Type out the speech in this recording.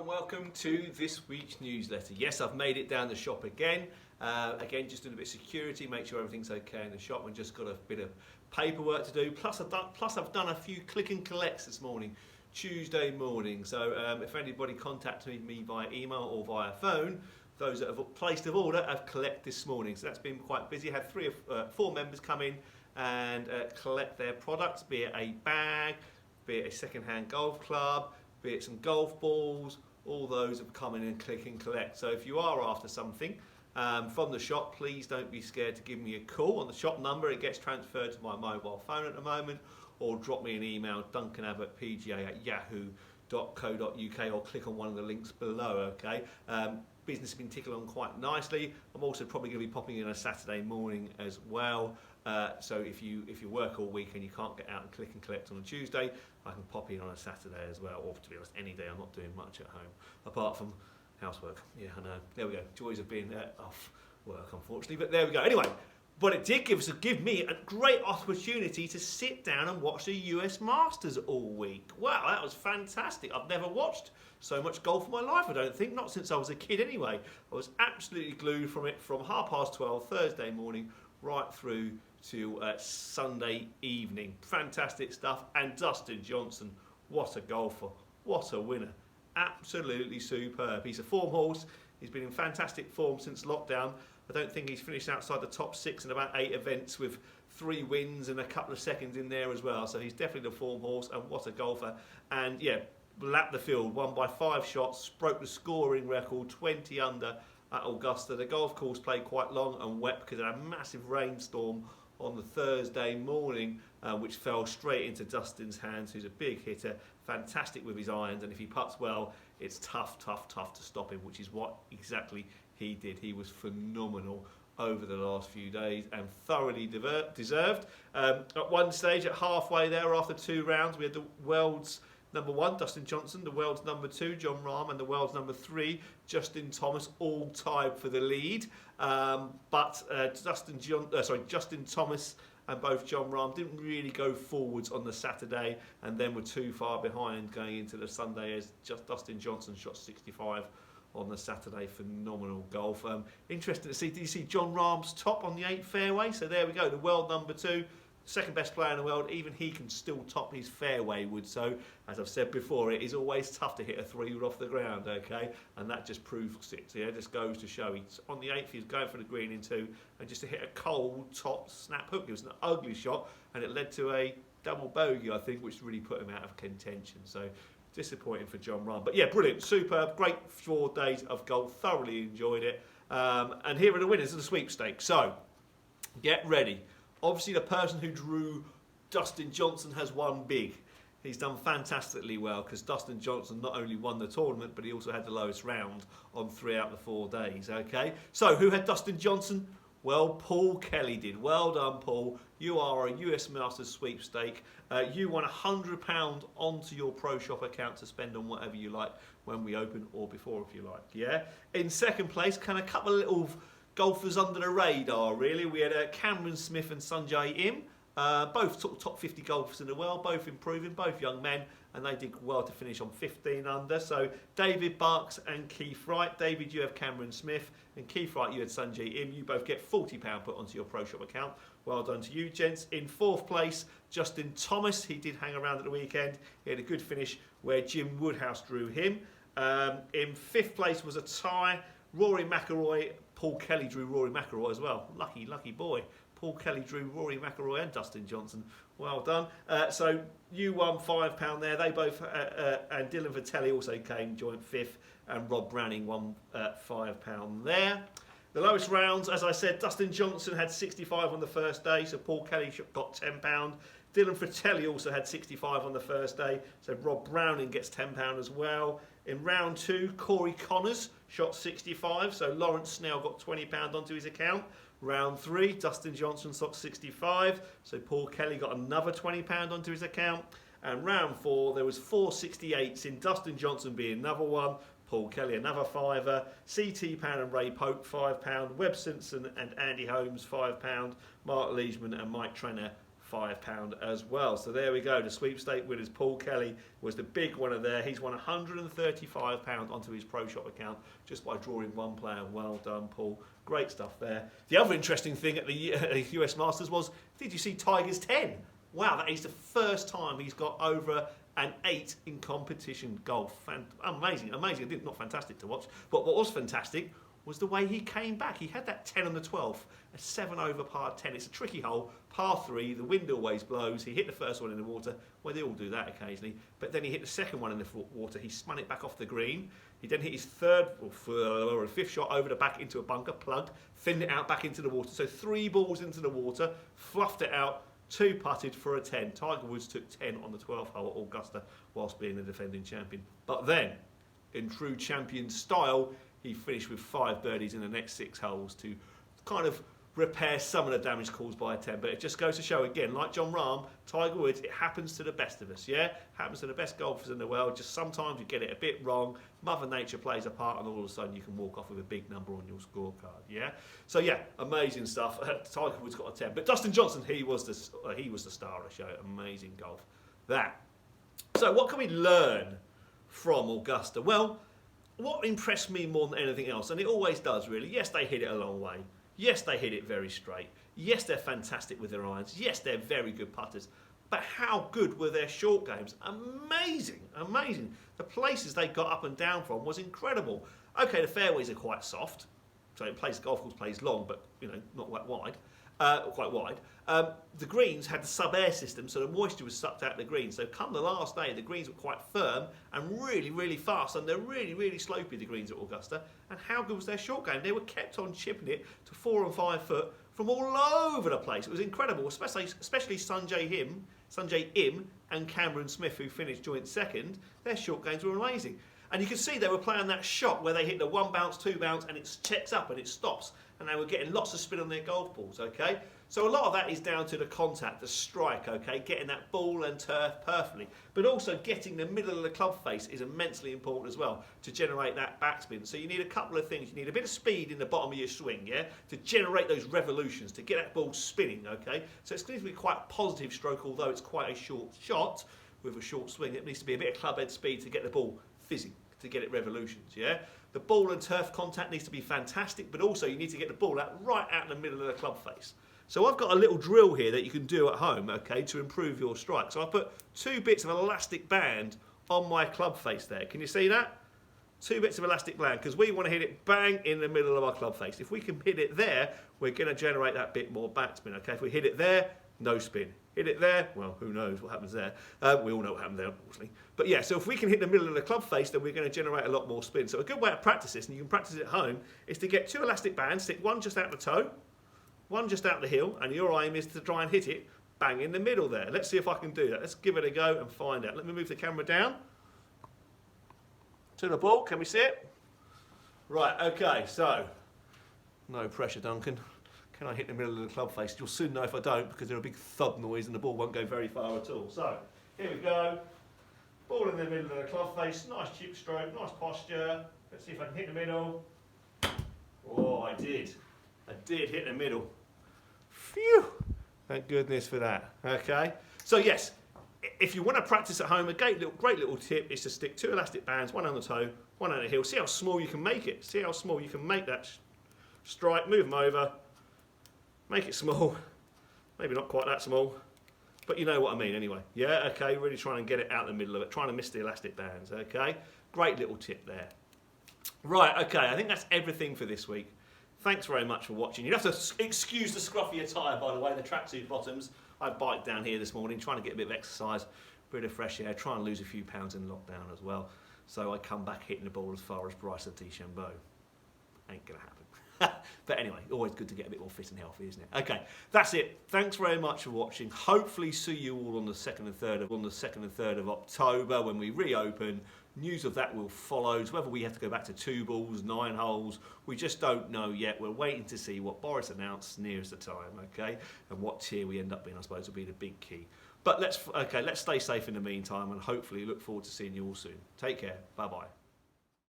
and welcome to this week's newsletter. Yes, I've made it down the shop again. Just doing a bit of security, make sure everything's okay in the shop, and just got a bit of paperwork to do. Plus I've done a few click and collects this morning, Tuesday morning. So if anybody contacted me via email or via phone, those that have placed an order have collect this morning. So that's been quite busy. I had 3 or 4 members come in and collect their products, be it a bag, be it a second-hand golf club, be it some golf balls. All those have come in and click and collect. So if you are after something from the shop, please don't be scared to give me a call on the shop number. It gets transferred to my mobile phone at the moment, or drop me an email, duncanabbott@yahoo.co.uk, or click on one of the links below. Okay. Business has been ticking on quite nicely. I'm also probably going to be popping in on a Saturday morning as well. So if you work all week and you can't get out and click and collect on a Tuesday, I can pop in on a Saturday as well. Or to be honest, any day. I'm not doing much at home apart from housework. Yeah, I know. There we go. Joys of being off work, unfortunately. But there we go. Anyway, but it did give me a great opportunity to sit down and watch the US Masters all week. Wow, that was fantastic. I've never watched so much golf in my life, I don't think. Not since I was a kid anyway. I was absolutely glued from it from 12:30 Thursday morning right through to Sunday evening. Fantastic stuff. And Dustin Johnson, what a golfer, what a winner. Absolutely superb. He's a form horse. He's been in fantastic form since lockdown. I don't think he's finished outside the top 6 in about 8 events, with 3 wins and a couple of seconds in there as well. So he's definitely the form horse, and what a golfer. And yeah, lapped the field, won by 5 shots, broke the scoring record, 20 under at Augusta. The golf course played quite long and wet because it had a massive rainstorm on the Thursday morning, which fell straight into Dustin's hands, who's a big hitter, fantastic with his irons, and if he putts well, it's tough to stop him, which is what exactly he did. He was phenomenal over the last few days and thoroughly deserved. At one stage, at halfway there, after 2 rounds, we had the world's number 1, Dustin Johnson, the world's number 2, Jon Rahm, and the world's number 3, Justin Thomas, all tied for the lead. But Justin Thomas and both Jon Rahm didn't really go forwards on the Saturday, and then were too far behind going into the Sunday, as Dustin Johnson shot 65 on the Saturday. Phenomenal golf. Interesting to see. Did you see Jon Rahm's top on the 8th fairway? So there we go, the world number 2. Second best player in the world, even he can still top his fairway wood. So, as I've said before, it is always tough to hit a 3-wood off the ground, okay? And that just proves it. So, yeah, just goes to show. He's on the 8th, he's going for the green in 2, and just to hit a cold top snap hook. It was an ugly shot, and it led to a double bogey, I think, which really put him out of contention. So, disappointing for Jon Rahm. But yeah, brilliant, superb, great 4 days of golf, thoroughly enjoyed it. And here are the winners of the sweepstakes. So, get ready. Obviously, the person who drew Dustin Johnson has won big. He's done fantastically well, because Dustin Johnson not only won the tournament, but he also had the lowest round on 3 out of the 4 days. Okay, so who had Dustin Johnson? Well, Paul Kelly did. Well done, Paul. You are a US Masters sweepstake. You won £100 onto your Pro Shop account to spend on whatever you like when we open, or before if you like. Yeah. In second place, kind of a couple of little golfers under the radar, really. We had Cameron Smith and Sungjae Im, both top 50 golfers in the world, both improving, both young men, and they did well to finish on 15 under. So David Barks and Keith Wright. David, you have Cameron Smith, and Keith Wright, you had Sungjae Im. You both get £40 put onto your Pro Shop account. Well done to you, gents. In 4th place, Justin Thomas. He did hang around at the weekend. He had a good finish where Jim Woodhouse drew him. In 5th place was a tie. Rory McIlroy, Paul Kelly drew Rory McIlroy as well. Lucky boy. Paul Kelly drew Rory McIlroy and Dustin Johnson. Well done. So you won £5 there. They both, and Dylan Vitelli also came joint 5th, and Rob Browning won £5 there. The lowest rounds, as I said, Dustin Johnson had 65 on the first day, so Paul Kelly got £10. Dylan Fratelli also had 65 on the first day, so Rob Browning gets £10 as well. In round 2, Corey Connors shot 65, so Lawrence Snell got £20 onto his account. Round 3, Dustin Johnson shot 65, so Paul Kelly got another £20 onto his account. And round 4, there was 4 68s, in Dustin Johnson being another one, Paul Kelly another £5, CT Pan and Ray Pope £5, Webb Simpson and Andy Holmes £5, Mark Leishman and Mike Trenner £5 as well. So there we go. The Sweepstakes Winners. Paul Kelly was the big winner there. He's won £135 onto his Pro Shop account just by drawing one player. Well done, Paul. Great stuff there. The other interesting thing at the US Masters was, did you see Tiger's 10? Wow, that is the first time he's got over an 8 in competition golf. Amazing, amazing. Not fantastic to watch, but what was fantastic was the way he came back. He had that 10 on the 12th, a 7 over par 10. It's a tricky hole, par 3, the wind always blows. He hit the first one in the water. Well, they all do that occasionally. But then he hit the second one in the water. He spun it back off the green. He then hit his third or fifth shot over the back into a bunker, plugged, thinned it out back into the water. So 3 balls into the water, fluffed it out, 2 putted for a 10. Tiger Woods took 10 on the 12th hole at Augusta whilst being the defending champion. But then, in true champion style, he finished with 5 birdies in the next 6 holes to kind of repair some of the damage caused by a 10. But it just goes to show again, like John Rahm, Tiger Woods, it happens to the best of us, yeah? Happens to the best golfers in the world. Just sometimes you get it a bit wrong. Mother Nature plays a part, and all of a sudden you can walk off with a big number on your scorecard, yeah? So yeah, amazing stuff. Tiger Woods got a 10. But Dustin Johnson, he was the star of the show. Amazing golf. That. So what can we learn from Augusta? Well, what impressed me more than anything else, and it always does really, yes, they hit it a long way. Yes, they hit it very straight. Yes, they're fantastic with their irons. Yes, they're very good putters. But how good were their short games? Amazing, amazing. The places they got up and down from was incredible. Okay, the fairways are quite soft, so the golf course plays long, but not that wide. Quite wide. The greens had the sub-air system, so the moisture was sucked out of the greens. So come the last day, the greens were quite firm and really, really fast, and they're really, really slopey, the greens at Augusta. And how good was their short game? They were kept on chipping it to 4 and 5 foot from all over the place. It was incredible, especially Sanjay Im and Cameron Smith, who finished joint second. Their short games were amazing. And you can see they were playing that shot where they hit the 1 bounce, 2 bounce, and it checks up and it stops. And they were getting lots of spin on their golf balls, okay? So a lot of that is down to the contact, the strike, okay? Getting that ball and turf perfectly. But also getting the middle of the club face is immensely important as well to generate that backspin. So you need a couple of things. You need a bit of speed in the bottom of your swing, yeah? To generate those revolutions, to get that ball spinning, okay? So it's going to be quite a positive stroke, although it's quite a short shot with a short swing. It needs to be a bit of club head speed to get the ball fizzing, to get it revolutions, yeah? The ball and turf contact needs to be fantastic, but also you need to get the ball right out in the middle of the club face. So I've got a little drill here that you can do at home, okay, to improve your strike. So I put 2 bits of elastic band on my club face there. Can you see that? 2 bits of elastic band, because we want to hit it bang in the middle of our club face. If we can hit it there, we're going to generate that bit more backspin, okay? If we hit it there, no spin. Hit it there, well, who knows what happens there. We all know what happened there, obviously. But yeah, so if we can hit the middle of the club face, then we're going to generate a lot more spin. So a good way to practice this, and you can practice it at home, is to get 2 elastic bands, stick one just out the toe, one just out the heel, and your aim is to try and hit it bang in the middle there. Let's see if I can do that. Let's give it a go and find out. Let me move the camera down to the ball. Can we see it? Right, okay, so no pressure, Duncan. Can I hit the middle of the club face? You'll soon know if I don't, because there's a big thud noise and the ball won't go very far at all. So, here we go. Ball in the middle of the club face. Nice chip stroke, nice posture. Let's see if I can hit the middle. Oh, I did. I did hit the middle. Phew! Thank goodness for that. Okay? So, yes, if you want to practice at home, a great little tip is to stick 2 elastic bands, one on the toe, one on the heel. See how small you can make it. See how small you can make that strike. Move them over. Make it small, maybe not quite that small, but you know what I mean anyway. Yeah, okay, really trying to get it out in the middle of it, trying to miss the elastic bands, okay? Great little tip there. Right, okay, I think that's everything for this week. Thanks very much for watching. You'd have to excuse the scruffy attire, by the way, the tracksuit bottoms. I biked down here this morning, trying to get a bit of exercise, a bit of fresh air, try and lose a few pounds in lockdown as well. So I come back hitting the ball as far as Bryson DeChambeau. Ain't gonna happen. But anyway, always good to get a bit more fit and healthy, isn't it? Okay, that's it. Thanks very much for watching. Hopefully see you all on the 2nd and 3rd of October when we reopen. News of that will follow. Whether we have to go back to 2 balls, 9 holes, we just don't know yet. We're waiting to see what Boris announced nearest the time, okay? And what tier we end up in, I suppose, will be the big key. But let's stay safe in the meantime, and hopefully look forward to seeing you all soon. Take care. Bye-bye.